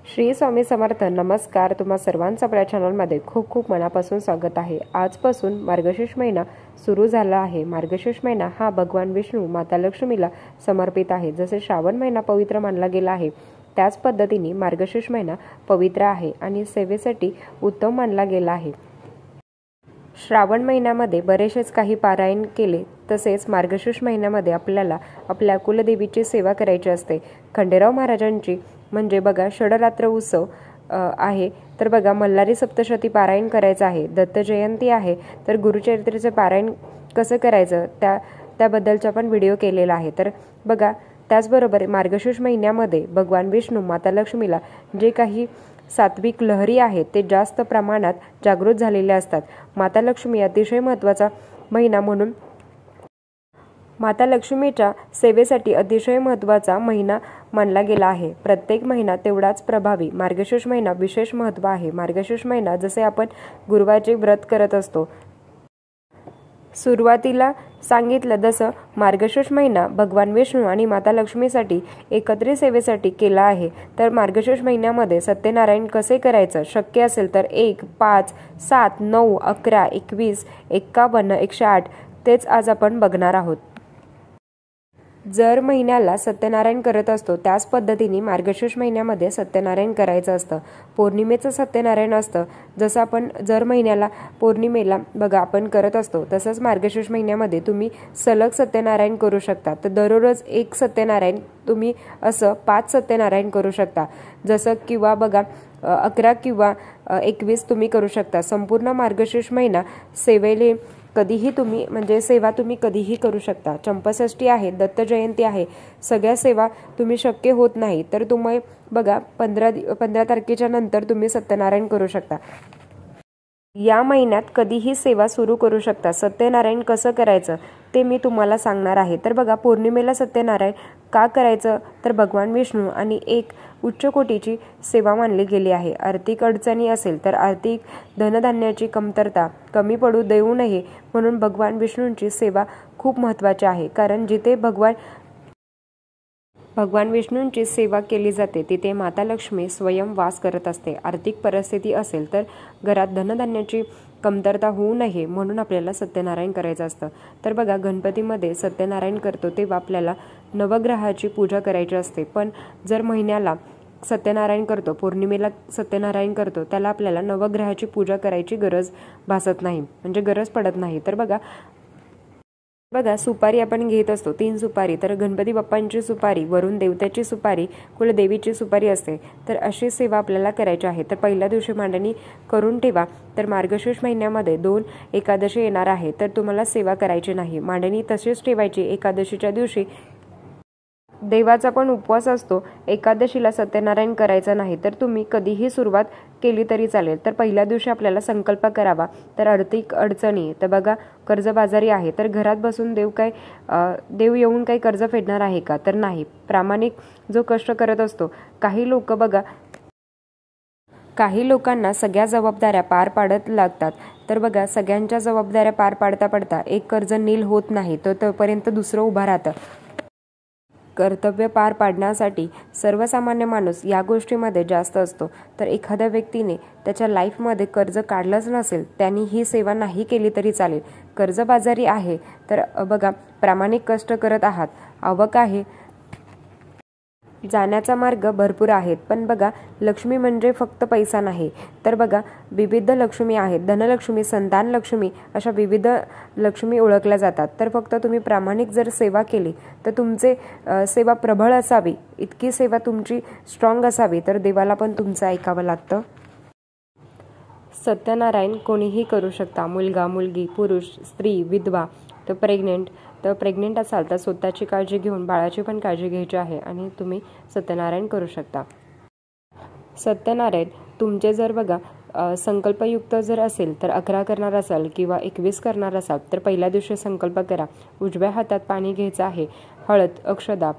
श्री स्वामी समर्थ. नमस्कार. तुम्हा सर्वांचं आपल्या चॅनलमध्ये खूप खूप मनापासून स्वागत आहे. आजपासून मार्गशीर्ष महिना सुरू झाला आहे. मार्गशीर्ष महिना हा भगवान विष्णू माता लक्ष्मीला समर्पित आहे. जसे श्रावण महिना पवित्र मानला गेला आहे त्याच पद्धतीने मार्गशीर्ष महिना पवित्र आहे आणि सेवेसाठी उत्तम मानला गेला आहे. श्रावण महिन्यामध्ये बरेचसेच काही पारायण केले, तसेच मार्गशीर्ष महिन्यामध्ये आपल्याला आपल्या कुलदेवीची सेवा करायची असते. खंडेराव महाराजांची म्हणजे बघा षडरात्र उत्सव आहे, तर बघा मल्हारी सप्तशती पारायण करायचं आहे. दत्त जयंती आहे, तर गुरुचरित्रेचे पारायण कसं करायचं त्याबद्दलचा पण व्हिडिओ केलेला आहे. तर बघा त्याचबरोबर मार्गशीर्ष महिन्यामध्ये भगवान विष्णू माता लक्ष्मीला जे काही सात्विक लहरी आहेत ते जास्त प्रमाणात जागृत झालेले असतात. माता लक्ष्मी अतिशय महत्त्वाचा महिना म्हणून माता लक्ष्मीच्या सेवेसाठी अतिशय महत्त्वाचा महिना मानला गेला आहे. प्रत्येक महिना तेवढाच प्रभावी. मार्गशीर्ष महिना विशेष महत्त्व आहे. मार्गशीर्ष महिना जसे आपण गुरुवारचे व्रत करत असतो, सुरुवातीला सांगितलं तसं मार्गशीर्ष महिना भगवान विष्णू आणि माता लक्ष्मीसाठी एकत्रित सेवेसाठी केला आहे. तर मार्गशीर्ष महिन्यामध्ये सत्यनारायण कसे करायचं शक्य असेल तर 1, 5, 7, 9, 11, 21, 51, 108 तेच आज आपण बघणार आहोत. जर महिन्याला सत्यनारायण करत असतो त्याच पद्धतीने मार्गशीर्ष महिन्यामध्ये सत्यनारायण करायचं असतं. पौर्णिमेचं सत्यनारायण असतं. जसं आपण जर महिन्याला पौर्णिमेला बघा आपण करत असतो, तसंच मार्गशीर्ष महिन्यामध्ये तुम्ही सलग सत्यनारायण करू शकता. तर दररोज एक सत्यनारायण तुम्ही असं 5 सत्यनारायण करू शकता. जसं किंवा बघा 11 किंवा 21 तुम्ही करू शकता. संपूर्ण मार्गशीर्ष महिना सेवेले कधीही तुम्ही म्हणजे सेवा तुम्ही कधीही करू शकता. चंपाषष्ठी आहे, दत्त जयंती आहे, सगळ्या सेवा तुम्ही शक्य होत नाही तर तुम्ही बघा 15 तारखेच्या नंतर तुम्ही सत्यनारायण करू शकता. या महिन्यात कधीही सेवा सुरू करू शकता. सत्यनारायण कसं करायचं ते मी तुम्हाला सांगणार आहे. तर बघा पौर्णिमेला सत्यनारायण का करायचं तर भगवान विष्णू आणि एक उच्च कोटीची सेवा मानली गेली आहे. आर्थिक अडचणी असेल तर आर्थिक धनधान्याची कमतरता कमी पडू देऊ नये म्हणून भगवान विष्णूंची सेवा खूप महत्त्वाची आहे. कारण जिथे भगवान विष्णूंची सेवा केली जाते तिथे माता लक्ष्मी स्वयं वास करत असते. आर्थिक परिस्थिती असेल तर घरात धनधान्याची कमतरता होऊ नये म्हणून आपल्याला सत्यनारायण करायचं असतं. तर बघा गणपतीमध्ये सत्यनारायण करतो तेव्हा आपल्याला नवग्रहाची पूजा करायची असते. पण जर महिन्याला सत्यनारायण करतो, पौर्णिमेला सत्यनारायण करतो, त्याला आपल्याला नवग्रहाची पूजा करायची गरज भासत नाही, म्हणजे गरज पडत नाही. तर बघा सुपारी आपण घेत असतो 3 सुपारी, तर गणपती बाप्पांची सुपारी, वरुण देवतेची सुपारी, कुलदेवीची सुपारी असते. तर अशी सेवा आपल्याला करायची आहे. तर पहिल्या दिवशी मांडणी करून ठेवा. तर मार्गशीर्ष महिन्यामध्ये 2 एकादशी येणार आहे तर तुम्हाला सेवा करायची नाही, मांडणी तशीच ठेवायची. एकादशीच्या दिवशी देवाचा पण उपवास असतो, एकादशीला सत्यनारायण करायचं नाही. तर तुम्ही कधीही सुरुवात केली तरी चालेल. तर पहिल्या दिवशी आपल्याला संकल्प करावा. तर आर्थिक अडचणी तर बघा कर्जबाजारी आहे तर घरात बसून देव येऊन काही कर्ज फेडणार आहे का तर नाही. प्रामाणिक जो कष्ट करत असतो, काही लोकांना सगळ्या जबाबदाऱ्या पार पाडत लागतात. तर बघा सगळ्यांच्या जबाबदाऱ्या पार पाडता पाडता एक कर्ज नील होत नाही तर तोपर्यंत दुसरं उभं राहतं. कर्तव्य पार पाडण्यासाठी सर्वसामान्य माणूस या गोष्टीमध्ये जास्त असतो. तर एखाद्या व्यक्तीने त्याच्या लाईफमध्ये कर्ज काढलंच नसेल त्यांनी ही सेवा नाही केली तरी चालेल. कर्जबाजारी आहे तर बघा प्रामाणिक कष्ट करत आहात, आवक आहे, जाण्याचा मार्ग भरपूर आहेत. पण बघा लक्ष्मी म्हणजे फक्त पैसा नाही, तर बघा विविध लक्ष्मी आहेत. धनलक्ष्मी, संतान लक्ष्मी अशा विविध लक्ष्मी ओळखल्या जातात. तर फक्त तुम्ही प्रामाणिक जर सेवा केली तर तुमचे सेवा प्रबळ असावी, इतकी सेवा तुमची स्ट्रॉंग असावी तर देवाला पण तुमचं ऐकावं लागतं. सत्यनारायण कोणीही करू शकता. मुलगा, मुलगी, पुरुष, स्त्री, विधवा, तर प्रेग्नेंट असाल तर स्वतःची काळजी घेऊन बाळाची पण काळजी घ्यायची आहे आणि तुम्ही सत्यनारायण करू शकता. सत्यनारायण तुमचे जर बघा संकल्पयुक्त जर असेल तर 11 करणार असाल किंवा 21 करणार असाल तर पहिल्या दिवशी संकल्प करा. उजव्या हातात पाणी घ्यायचं आहे, हळद, अक्षदा,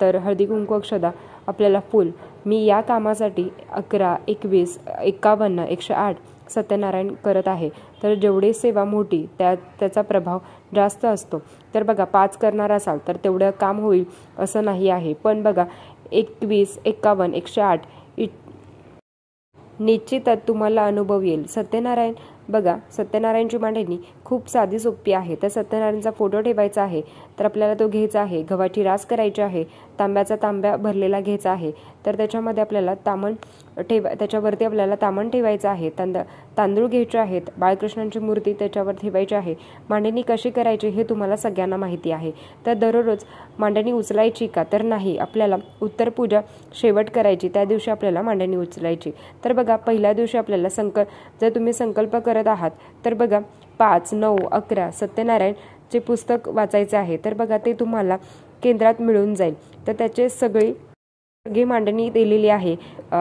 तर हळदी कुंकू अक्षदा, आपल्याला फूल. मी या कामासाठी 11, 21, 51, 108 सत्यनारायण करत आहे. तर जेवढी सेवा मोठी त्याचा प्रभाव जास्त असतो. तर बघा 5 करणार असाल तर तेवढं काम होईल असं नाही आहे. पण बघा 21, 51, 108 निश्चितच तुम्हाला अनुभव येईल. सत्यनारायण बघा, सत्यनारायणची मांडणी खूप साधी सोपी आहे. तर सत्यनारायणचा फोटो ठेवायचा आहे, तर आपल्याला तो घ्यायचा आहे. गव्हाची रास करायची आहे, तांब्याचा तांब्या भरलेला घ्यायचा आहे. तर त्याच्यामध्ये आपल्याला त्याच्यावरती आपल्याला तामण ठेवायचं आहे. तांदूळ घ्यायचे आहेत. बाळकृष्णांची मूर्ती त्याच्यावर ठेवायची आहे. मांडणी कशी करायची हे तुम्हाला सगळ्यांना माहिती आहे. तर दररोज मांडणी उचलायची का? तर नाही, आपल्याला उत्तरपूजा शेवट करायची, त्या दिवशी आपल्याला मांडणी उचलायची. तर बघा, पहिल्या दिवशी आपल्याला जर तुम्ही संकल्प करत आहात तर बघा 5, 9, 11 सत्यनारायणचे पुस्तक वाचायचे आहे. तर बघा, ते तुम्हाला केंद्रात मिळून जाईल. तर त्याचे सगळी मांडणी दिलेली आहे.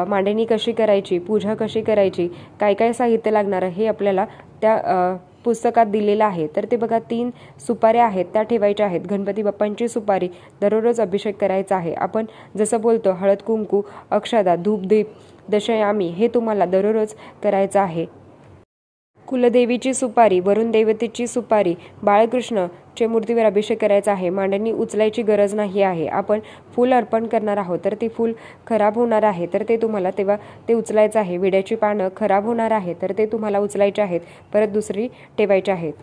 मांडणी कशी करायची, पूजा कशी करायची, काय काय साहित्य लागणार हे आपल्याला त्या पुस्तकात दिलेलं आहे. तर ते बघा, 3 सुपाऱ्या आहेत त्या ठेवायच्या आहेत. गणपती बाप्पांची सुपारी, दररोज अभिषेक करायचा आहे. आपण जसं बोलतो हळद कुंकू, अक्षदा, धूप दीप, दशयामी हे तुम्हाला दररोज करायचं आहे. कुलदेवीची सुपारी, वरुण देवतेची सुपारी, बाळकृष्णच्या मूर्तीवर अभिषेक करायचा आहे. मांडणी उचलायची गरज नाही आहे. आपण फूल अर्पण करणार आहोत, तर ते फूल खराब होणार आहे, तर ते तुम्हाला तेव्हा ते उचलायचं आहे. विड्याची पानं खराब होणार आहे, तर ते तुम्हाला उचलायचे आहेत, परत दुसरी ठेवायची आहेत.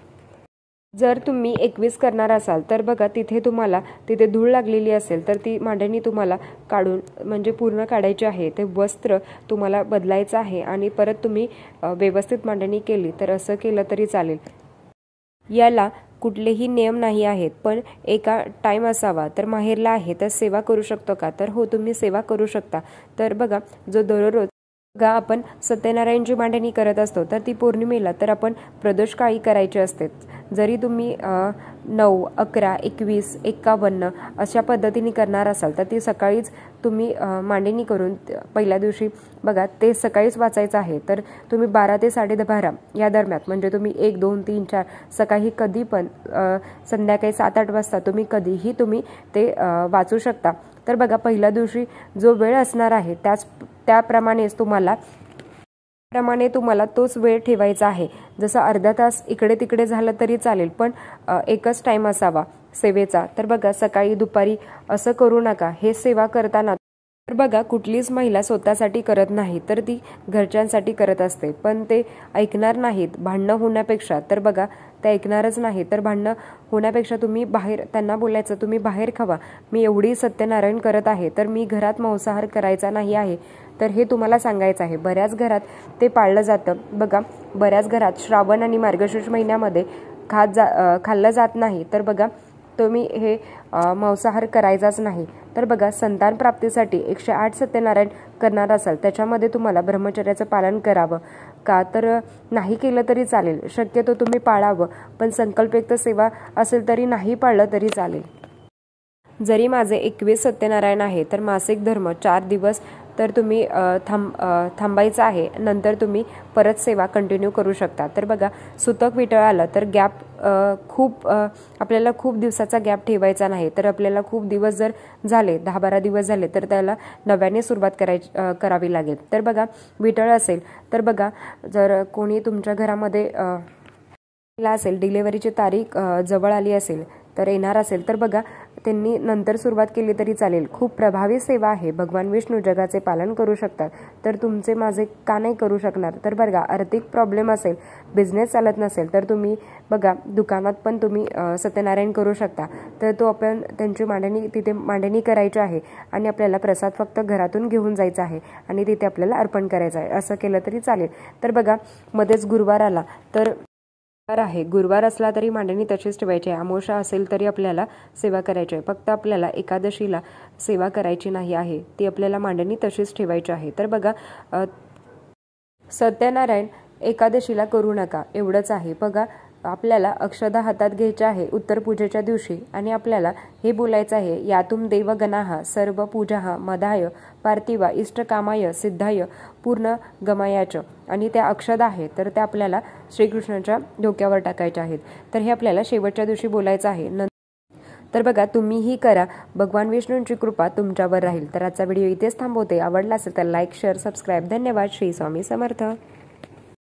जर तुम्ही 21 करणार असाल तर बघा, तिथे धूळ लागलेली असेल तर ती मांडणी तुम्हाला काढून म्हणजे पूर्ण काढायची आहे. ते वस्त्र तुम्हाला बदलायचं आहे आणि परत तुम्ही व्यवस्थित मांडणी केली तर असं केलं तरी चालेल. याला कुठलेही नियम नाही आहेत, पण एका टाइम असावा. तर माहेरला आहे तर सेवा करू शकतो का? तर हो, तुम्ही सेवा करू शकता. तर बघा, जो दररोज आपण सत्यनारायणची मांडणी करत असतो तर ती पौर्णिमेला तर आपण प्रदोष काळी करायची असते. जरी तुम्ही 9, 11, 21, 51 अशा पद्धतीने करणार असाल तर ती सकाळीच तुम्ही मांडणी करून पहिल्या दिवशी बघा ते सकाळीच वाचायचं आहे. तर तुम्ही 12 ते 12:30 या दरम्यान, म्हणजे तुम्ही 1, 2, 3, 4 सकाळी कधी पण, संध्याकाळी 7-8 वाजता तुम्ही कधीही ते वाचू शकता. तर बघा, पहिल्या दिवशी जो वेळ असणार आहे त्याप्रमाणे तुम्हाला तोच वेळ ठेवायचा आहे. जसं अर्धा तास इकडे तिकडे झालं तरी चालेल, पण एकच टाइम असावा सेवेचा. तर बघा, सकाळी दुपारी असं करू नका. हे सेवा करताना तर बघा, कुठलीच महिला स्वतःसाठी करत नाही, तर ती घरच्यांसाठी करत असते. पण ते ऐकणार नाहीत भांडणं होण्यापेक्षा. तर बघा, ते ऐकणारच नाही. तर भांडणं होण्यापेक्षा तुम्ही त्यांना बोलायचं, तुम्ही बाहेर खावा. मी एवढी सत्यनारायण करत आहे तर मी घरात मांसाहार करायचा नाही आहे. तर हे तुम्हाला सांगायचं आहे. बऱ्याच घरात ते पाळलं जातं. बघा, बऱ्याच घरात श्रावण आणि मार्गशीर्ष महिन्यामध्ये खाल्लं जात नाही. तर बघा, तुम्ही हे मांसाहार करायचाच नाही. तर बघा, संतान प्राप्तीसाठी 108 सत्यनारायण करणार असाल त्याच्यामध्ये तुम्हाला ब्रह्मचर्याचं पालन करावं का? तर नाही केलं तरी चालेल, शक्यतो तुम्ही पाळावं. पण संकल्पयुक्त सेवा असेल तरी नाही पाळलं तरी चालेल. जरी माझे 21 सत्यनारायण आहे तर मासिक धर्म 4 दिवस तर तुम्ही थांबायचं आहे. नंतर तुम्ही परत सेवा कंटिन्यू करू शकता. तर बघा, सुतक विटळ आलं तर आपल्याला खूप दिवसाचा गॅप ठेवायचा नाही. तर आपल्याला खूप दिवस जर झाले, 10-12 दिवस झाले, तर त्याला नव्याने सुरुवात करावी लागेल. तर बघा, विटळ असेल तर बघा, जर कोणी तुमच्या घरामध्ये असेल, डिलिव्हरीची तारीख जवळ आली असेल तर येणार असेल तर बघा, त्यांनी नंतर सुरुवात केली तरी चालेल. खूप प्रभावी सेवा आहे. भगवान विष्णू जगाचे पालन करू शकतात, तर तुमचे माझे का नाही करू शकणार? तर बघा, आर्थिक प्रॉब्लेम असेल, बिझनेस चालत नसेल तर तुम्ही बघा, दुकानात पण तुम्ही सत्यनारायण करू शकता. तर आपण त्यांची तिथे मांडणी करायची आहे आणि आपल्याला प्रसाद फक्त घरातून घेऊन जायचा आहे आणि तिथे आपल्याला अर्पण करायचं आहे. असं केलं तरी चालेल. तर बघा, मध्येच गुरुवार आला तर गुरुवार असला तरी मांडणी तशीच ठेवायची आहे. अमावस्या असेल तरी आपल्याला सेवा करायची आहे. फक्त आपल्याला एकादशीला सेवा करायची नाही आहे, ती आपल्याला मांडणी तशीच ठेवायची आहे. तर बघा, सत्यनारायण एकादशीला करू नका, एवढंच आहे. बघा, आपल्याला अक्षदा हातात घ्यायच्या आहे उत्तर पूजेच्या दिवशी आणि आपल्याला हे बोलायचं आहे, यातुम देवगणाः सर्व पूजाः मदाय पार्थिवा इष्टकामाय सिद्धाय पूर्ण गमायाच. आणि त्या अक्षदा आहेत तर त्या आपल्याला श्रीकृष्णाच्या डोक्यावर टाकायच्या आहेत. तर हे आपल्याला शेवटच्या दिवशी बोलायचं आहे. तर बघा, तुम्हीही करा. भगवान विष्णूंची कृपा तुमच्यावर राहील. तर आजचा व्हिडिओ इथेच थांबवते. आवडला असेल तर लाईक, शेअर, सबस्क्राईब. धन्यवाद. श्री स्वामी समर्थ.